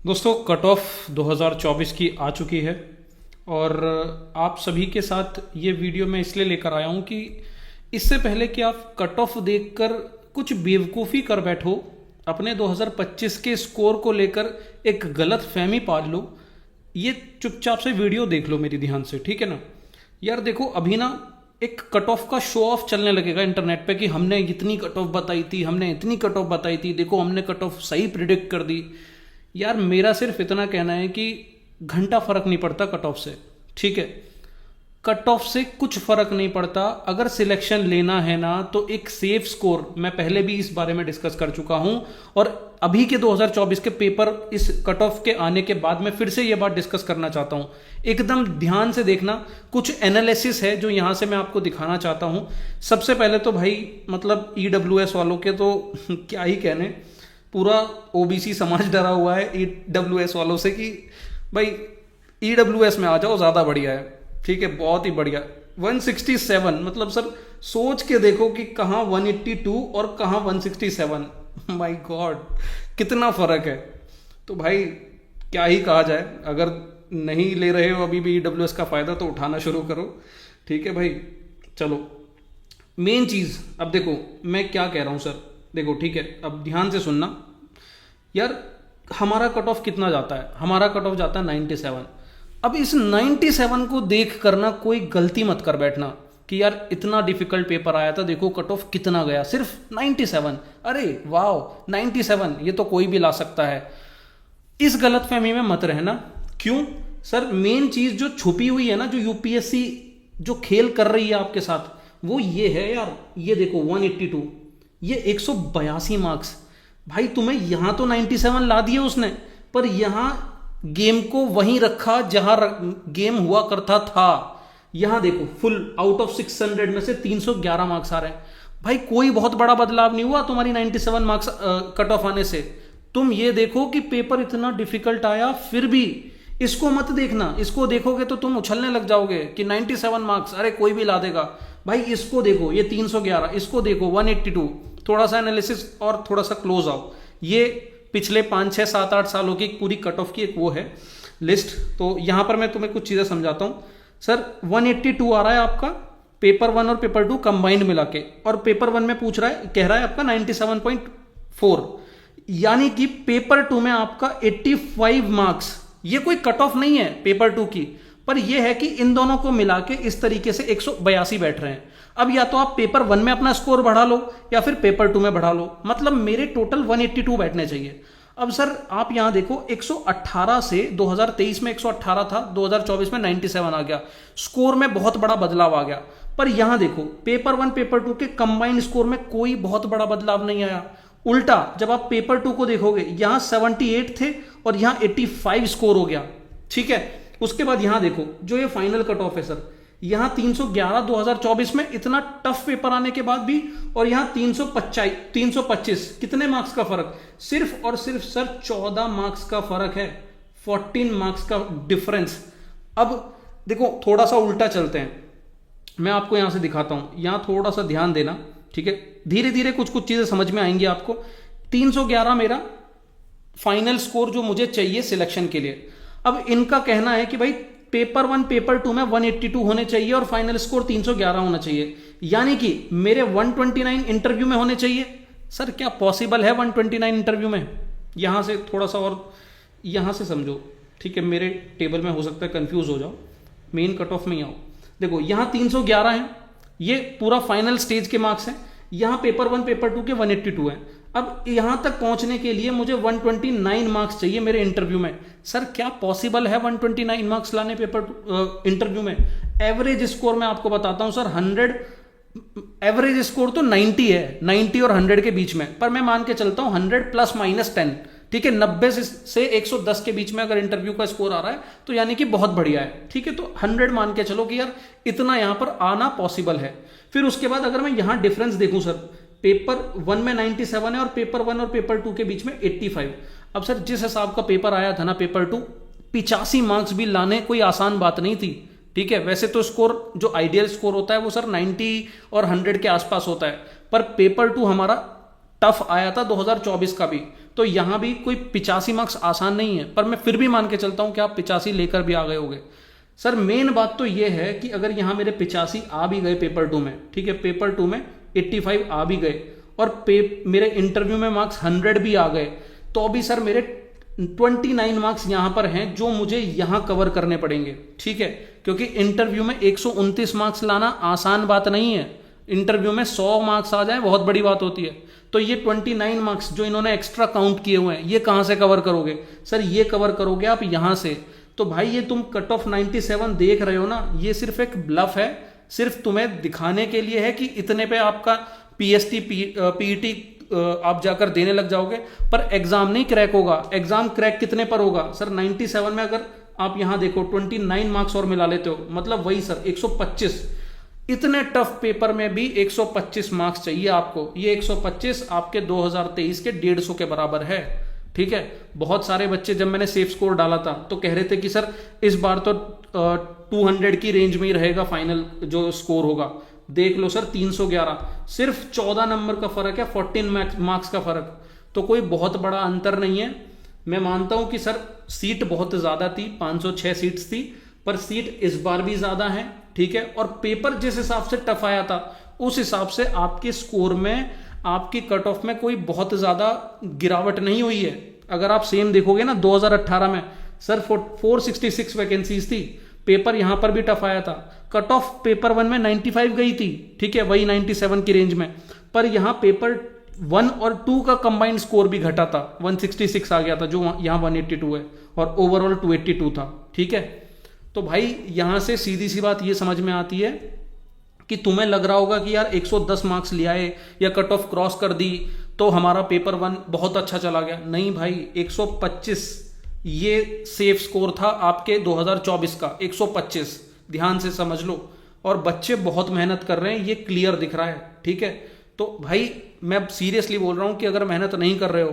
दोस्तों cut off 2024 की आ चुकी है और आप सभी के साथ ये वीडियो मैं इसलिए लेकर आया हूँ कि इससे पहले कि आप कट ऑफ देखकर कुछ बेवकूफ़ी कर बैठो, अपने 2025 के स्कोर को लेकर एक गलत फहमी पाल लो, ये चुपचाप से वीडियो देख लो मेरी ध्यान से, ठीक है ना। यार देखो, अभी ना एक कट ऑफ का शो ऑफ चलने लगेगा इंटरनेट पे कि हमने इतनी कट ऑफ बताई थी, हमने इतनी कट ऑफ बताई थी, देखो हमने कट ऑफ सही प्रिडिक्ट कर दी। यार मेरा सिर्फ इतना कहना है कि घंटा फर्क नहीं पड़ता कट ऑफ से, ठीक है। कट ऑफ से कुछ फर्क नहीं पड़ता। अगर सिलेक्शन लेना है ना तो एक सेफ स्कोर, मैं पहले भी इस बारे में डिस्कस कर चुका हूं और अभी के 2024 के पेपर इस कट ऑफ के आने के बाद मैं फिर से ये बात डिस्कस करना चाहता हूं। एकदम ध्यान से देखना, कुछ एनालिसिस है जो यहां से मैं आपको दिखाना चाहता हूं। सबसे पहले तो भाई मतलब ईडब्ल्यूएस वालों के तो क्या ही कहने, पूरा ओबीसी समाज डरा हुआ है ईडब्ल्यूएस वालों से कि भाई ईडब्ल्यूएस में आ जाओ, ज्यादा बढ़िया है, ठीक है, बहुत ही बढ़िया। 167 मतलब सर सोच के देखो कि कहाँ 182 और कहाँ 167। माय गॉड, कितना फर्क है। तो भाई क्या ही कहा जाए, अगर नहीं ले रहे हो अभी भी ईडब्ल्यूएस का फायदा तो उठाना शुरू करो, ठीक है भाई। चलो मेन चीज, अब देखो मैं क्या कह रहा हूं सर, देखो ठीक है, अब ध्यान से सुनना। यार हमारा कट ऑफ कितना जाता है, हमारा कट ऑफ जाता है 97। अब इस 97 को देख करना कोई गलती मत कर बैठना कि यार इतना डिफिकल्ट पेपर आया था, देखो कट ऑफ कितना गया, सिर्फ 97। अरे वाह 97, ये तो कोई भी ला सकता है। इस गलतफहमी में मत रहना। क्यों सर, मेन चीज जो छुपी हुई है ना, जो यूपीएससी जो खेल कर रही है आपके साथ, वो ये है यार। ये देखो 182, ये 182 मार्क्स। भाई तुम्हें यहां तो 97 ला दिए उसने, पर यहां गेम को वहीं रखा जहां गेम हुआ करता था। यहां देखो फुल आउट ऑफ 600 में से 311 मार्क्स आ रहे हैं। भाई कोई बहुत बड़ा बदलाव नहीं हुआ तुम्हारी 97 मार्क्स कट ऑफ आने से। तुम ये देखो कि पेपर इतना डिफिकल्ट आया फिर भी, इसको मत देखना। इसको देखोगे तो तुम उछलने लग जाओगे कि 97 मार्क्स अरे कोई भी ला देगा। भाई इसको देखो, ये 311, इसको देखो 182। थोड़ा सा एनालिसिस और थोड़ा सा क्लोज आओ। ये पिछले 5 6 7 8 सालों की पूरी कट ऑफ की एक वो है लिस्ट। तो यहां पर मैं तुम्हें कुछ चीजें समझाता हूं। सर 182 आ रहा है आपका पेपर 1 और पेपर 2 कंबाइंड मिला के, और पेपर 1 में पूछ रहा है, कह रहा है आपका 97.4, यानी कि पेपर 2 में आपका 85 मार्क्स। ये कोई कट ऑफ नहीं है पेपर 2 की, पर यह है कि इन दोनों को मिला के इस तरीके से 182 बैठ रहे हैं। अब या तो आप पेपर 1 में अपना स्कोर बढ़ा लो या फिर पेपर 2 में बढ़ा लो, मतलब मेरे टोटल 182 बैठने चाहिए। अब सर आप यहां देखो 118 से 2023 में 118 था, 2024 में 97 आ गया, स्कोर में बहुत बड़ा बदलाव आ गया। पर यहां देखो पेपर 1 पेपर 2 के कंबाइंड स्कोर में कोई बहुत बड़ा बदलाव नहीं आया। उल्टा जब आप पेपर 2 को देखोगे, यहां 78 थे और यहां 85 स्कोर हो गया, ठीक है। उसके बाद यहां देखो जो ये फाइनल कट ऑफ है सर, यहां 311 2024 में इतना टफ पेपर आने के बाद भी, और यहां 325 कितने मार्क्स का फर्क, सिर्फ और सिर्फ सर 14 मार्क्स का फर्क है, 14 मार्क्स का डिफरेंस। अब देखो थोड़ा सा उल्टा चलते हैं, मैं आपको यहां से दिखाता हूं, यहां थोड़ा सा ध्यान देना, ठीक है। धीरे धीरे कुछ कुछ चीजें समझ में आएंगी आपको। 311 मेरा फाइनल स्कोर जो मुझे चाहिए सिलेक्शन के लिए। अब इनका कहना है कि भाई पेपर 1 पेपर 2 में 182 होने चाहिए और फाइनल स्कोर 311 होना चाहिए, यानी कि मेरे 129 इंटरव्यू में होने चाहिए। सर क्या पॉसिबल है 129 इंटरव्यू में? यहां से थोड़ा सा और यहां से समझो, ठीक है, मेरे टेबल में हो सकता है कंफ्यूज हो जाओ, मेन कट ऑफ में ही आओ। देखो यहां 311 है, ये पूरा फाइनल स्टेज के मार्क्स हैं। यहां पेपर 1 पेपर 2 के 182 है। अब यहां तक पहुंचने के लिए मुझे 129 मार्क्स चाहिए मेरे इंटरव्यू में। सर क्या पॉसिबल है 129 मार्क्स लाने पेपर इंटरव्यू में? एवरेज स्कोर मैं आपको बताता हूं सर, 100 एवरेज स्कोर तो 90 है, 90 और 100 के बीच में, पर मैं मान के चलता हूं 100 प्लस माइनस 10, ठीक है। 90 से 110 के बीच में अगर इंटरव्यू का स्कोर आ रहा है तो यानी कि बहुत बढ़िया है, ठीक है। तो 100 मान के चलो कि यार इतना यहां पर आना पॉसिबल है। फिर उसके बाद अगर मैं यहां डिफरेंस देखूं सर, पेपर 1 में 97 है और पेपर 1 और पेपर 2 के बीच में 85। अब सर जिस हिसाब का पेपर आया था ना पेपर 2, 85 मार्क्स भी लाने कोई आसान बात नहीं थी, ठीक है। वैसे तो स्कोर जो आइडियल स्कोर होता है वो सर 90 और 100 के आसपास होता है, पर पेपर 2 हमारा टफ आया था 2024 का भी, तो यहां भी कोई 85 मार्क्स आसान नहीं है, पर मैं फिर भी मान के चलता हूं कि आप 85 लेकर भी आ गए होगे। सर मेन बात तो ये है कि अगर यहां मेरे 85 आ भी गए पेपर 2 में, ठीक है, पेपर 2 में 85 आ भी गए और मेरे इंटरव्यू में मार्क्स 100 भी आ गए, तो भी सर मेरे 29 मार्क्स यहां पर हैं जो मुझे यहां कवर करने पड़ेंगे, ठीक है, क्योंकि इंटरव्यू में 129 मार्क्स लाना आसान बात नहीं है। इंटरव्यू में 100 मार्क्स आ जाए बहुत बड़ी बात होती है। तो ये 29 मार्क्स जो इन्होंने एक्स्ट्रा काउंट किए हुए हैं, ये कहां से कवर करोगे? सर ये कवर करोगे आप यहां से। तो भाई ये तुम कट ऑफ 97 देख रहे हो ना, ये सिर्फ एक ब्लफ है, सिर्फ तुम्हें दिखाने के लिए है कि इतने पे आपका पीएसटी पीईटी आप जाकर देने लग जाओगे, पर एग्जाम नहीं क्रैक होगा। एग्जाम क्रैक कितने पर होगा? सर 97 में अगर आप यहां देखो 29 मार्क्स और मिला लेते हो, मतलब वही सर 125। इतने टफ पेपर में भी 125 मार्क्स चाहिए आपको। ये 125 आपके 2023 के 150 के बराबर है, ठीक है। बहुत सारे बच्चे, जब मैंने सेफ स्कोर डाला था तो कह रहे थे कि सर इस बार तो 200 की रेंज में ही रहेगा फाइनल जो स्कोर होगा। देख लो सर 311, सिर्फ 14 नंबर का फर्क है, 14 मार्क्स का फर्क, तो कोई बहुत बड़ा अंतर नहीं है। मैं मानता हूं कि सर सीट बहुत ज्यादा थी, 506 सीट्स थी, पर सीट इस बार भी ज्यादा है, ठीक है। और पेपर जिस हिसाब से टफ आया था उस हिसाब से आपके स्कोर में, आपकी कट ऑफ में कोई बहुत ज्यादा गिरावट नहीं हुई है। अगर आप सेम देखोगे ना 2018 में सर 466 वैकेंसीज थी, पेपर यहां पर भी टफ आया था, कट ऑफ पेपर 1 में 95 गई थी, ठीक है, वही 97 की रेंज में, पर यहां पेपर 1 और 2 का कंबाइंड स्कोर भी घटा था, 166 आ गया था जो यहां 182 है, और ओवरऑल 282 था, ठीक है। तो भाई यहां से सीधी सी बात ये समझ में आती है कि तुम्हें लग रहा होगा कि यार 110 मार्क्स ले आए या कट ऑफ क्रॉस कर दी तो हमारा पेपर 1 बहुत अच्छा चला गया। नहीं भाई, 125 ये सेफ स्कोर था आपके 2024 का, 125 ध्यान से समझ लो। और बच्चे बहुत मेहनत कर रहे हैं, ये क्लियर दिख रहा है, ठीक है। तो भाई मैं सीरियसली बोल रहा हूं कि अगर मेहनत नहीं कर रहे हो,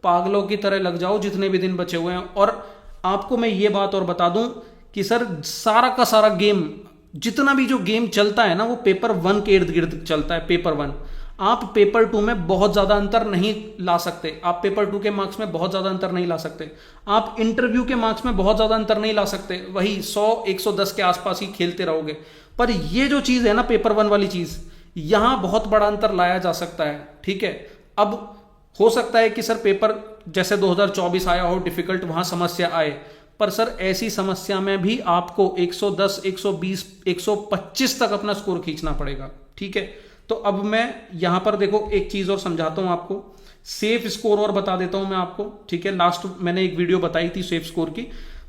पागलों की तरह लग जाओ जितने भी दिन बचे हुए हैं। और आपको मैं ये बात और बता दूं कि सर सारा का सारा गेम, जितना भी जो गेम चलता है ना, वो पेपर 1 के इर्द गिर्द चलता है। पेपर 1 आप पेपर 2 में बहुत ज्यादा अंतर नहीं ला सकते, आप पेपर 2 के मार्क्स में बहुत ज्यादा अंतर नहीं ला सकते, आप इंटरव्यू के मार्क्स में बहुत ज्यादा अंतर नहीं ला सकते, वही 100-110 के आसपास ही खेलते रहोगे। पर ये जो चीज है ना पेपर 1 वाली चीज, यहां बहुत बड़ा अंतर लाया जा सकता है, ठीक है। अब हो सकता है कि सर पेपर जैसे 2024 आया हो डिफिकल्ट, वहां समस्या आए, पर सर ऐसी समस्या में भी आपको 110, 120, 125 तक अपना स्कोर खींचना पड़ेगा, ठीक है। तो अब मैं यहां पर देखो एक चीज और समझाता हूं आपको, सेफ स्कोर और बता देता हूं मैं आपको, ठीक है। लास्ट मैंने एक वीडियो बताई थी सेफ स्कोर की,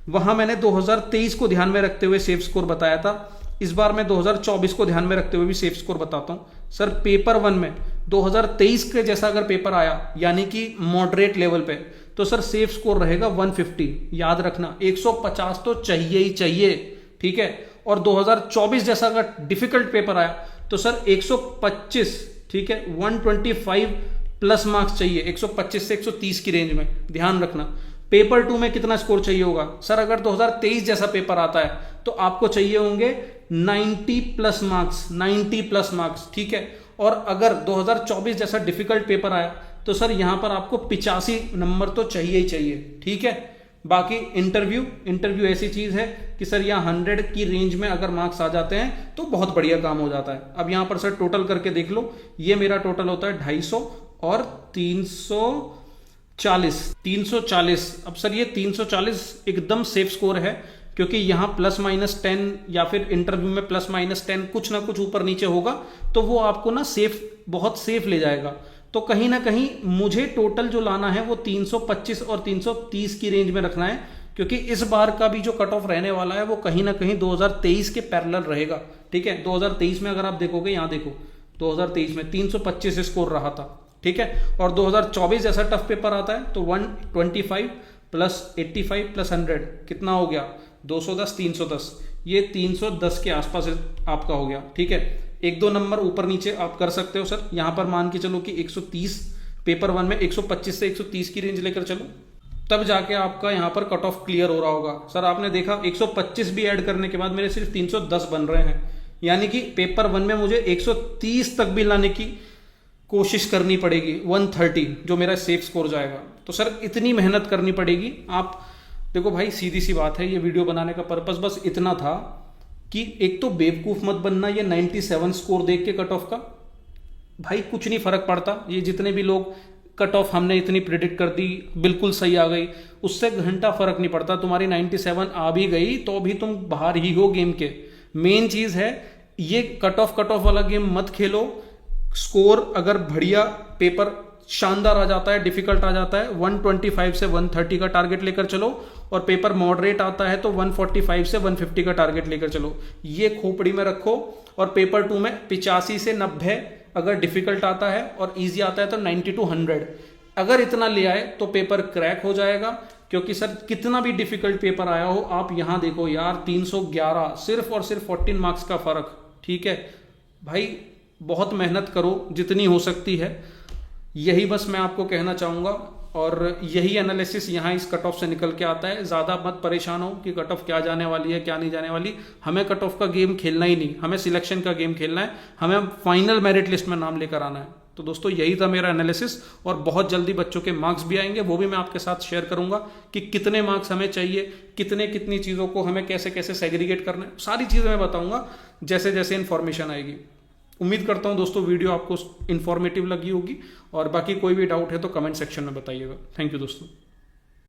वहां मैंने 2023 को ध्यान में रखते हुए सेफ स्कोर बताया था। इस बार मैं 2024 को ध्यान में रखते हुए भी सेफ स्कोर बताता हूं। सर पेपर 1 में 2023 के जैसा अगर पेपर आया, यानी कि मॉडरेट लेवल पे, तो सर सेफ स्कोर रहेगा 150। याद रखना 150 तो चाहिए ही चाहिए, ठीक है। और 2024 जैसा अगर डिफिकल्ट पेपर आया तो सर 125, ठीक है, 125 प्लस मार्क्स चाहिए, 125 से 130 की रेंज में, ध्यान रखना। पेपर 2 में कितना स्कोर चाहिए होगा? सर अगर 2023 जैसा पेपर आता है तो आपको चाहिए होंगे 90 प्लस मार्क्स, 90 प्लस मार्क्स, ठीक है। और अगर 2024 जैसा डिफिकल्ट पेपर आया तो सर यहां पर आपको 85 नंबर तो चाहिए ही चाहिए, ठीक है। बाकी इंटरव्यू ऐसी चीज है कि सर यहाँ 100 की रेंज में अगर मार्क्स आ जाते हैं तो बहुत बढ़िया काम हो जाता है। अब यहां पर सर टोटल करके देख लो, ये मेरा टोटल होता है 250 और 340। अब सर ये 340 एकदम सेफ स्कोर है, क्योंकि यहां +-10 या फिर इंटरव्यू में +-10 कुछ ना कुछ ऊपर नीचे होगा, तो वो आपको ना बहुत सेफ ले जाएगा। तो कहीं ना कहीं मुझे टोटल जो लाना है वो 325 और 330 की रेंज में रखना है, क्योंकि इस बार का भी जो कट ऑफ रहने वाला है वो कहीं ना कहीं 2023 के पैरेलल रहेगा, ठीक है। 2023 में अगर आप देखोगे, यहां देखो 2023 में 325 स्कोर रहा था, ठीक है। और 2024 जैसा टफ पेपर आता है तो 125 प्लस 85 प्लस 100 कितना हो गया? 210, 310, ये 310 के आसपास आपका हो गया, ठीक है। 1-2 नंबर ऊपर नीचे आप कर सकते हो सर। यहां पर मान के चलो कि 130, पेपर 1 में 125 से 130 की रेंज लेकर चलो, तब जाके आपका यहां पर कट ऑफ क्लियर हो रहा होगा। सर आपने देखा 125 भी ऐड करने के बाद मेरे सिर्फ 310 बन रहे हैं, यानी कि पेपर 1 में मुझे 130 तक भी लाने की कोशिश करनी पड़ेगी 130 जो मेरा सेफ स्कोर जाएगा। तो सर इतनी मेहनत करनी पड़ेगी। आप देखो भाई, सीधी सी बात है, ये वीडियो बनाने का पर्पस बस इतना था कि एक तो बेवकूफ मत बनना ये 97 स्कोर देख के कट ऑफ का। भाई कुछ नहीं फर्क पड़ता, ये जितने भी लोग कट ऑफ हमने इतनी प्रिडिक्ट कर दी बिल्कुल सही आ गई, उससे घंटा फर्क नहीं पड़ता। तुम्हारी 97 आ भी गई तो भी तुम बाहर ही हो गेम के। मेन चीज है ये कट ऑफ वाला गेम मत खेलो। स्कोर अगर बढ़िया पेपर शानदार आ जाता है, डिफिकल्ट आ जाता है, 125 से 130 का टारगेट लेकर चलो, और पेपर मॉडरेट आता है तो 145 से 150 का टारगेट लेकर चलो। ये खोपड़ी में रखो। और पेपर 2 में 85 से 90 अगर डिफिकल्ट आता है और इजी आता है तो 90 to 100 अगर इतना ले आए तो पेपर क्रैक हो जाएगा। क्योंकि सर कितना भी डिफिकल्ट पेपर आया हो, आप यहां देखो यार 311 सिर्फ और सिर्फ 14 मार्क्स का फर्क। ठीक है भाई, बहुत मेहनत करो जितनी हो सकती है, यही बस मैं आपको कहना चाहूंगा। और यही एनालिसिस यहाँ इस कट ऑफ से निकल के आता है। ज़्यादा मत परेशान हो कि कट ऑफ क्या जाने वाली है क्या नहीं जाने वाली। हमें कट ऑफ का गेम खेलना ही नहीं, हमें सिलेक्शन का गेम खेलना है, हमें फाइनल मेरिट लिस्ट में नाम लेकर आना है। तो दोस्तों यही था मेरा एनालिसिस, और बहुत जल्दी बच्चों के मार्क्स भी आएंगे, वो भी मैं आपके साथ शेयर करूंगा कि कितने मार्क्स हमें चाहिए, कितनी चीज़ों को हमें कैसे कैसे सेग्रीगेट करना है, सारी चीज़ें मैं बताऊंगा जैसे जैसे इन्फॉर्मेशन आएगी। उम्मीद करता हूं दोस्तों वीडियो आपको इन्फॉर्मेटिव लगी होगी, और बाकी कोई भी डाउट है तो कमेंट सेक्शन में बताइएगा। थैंक यू दोस्तों।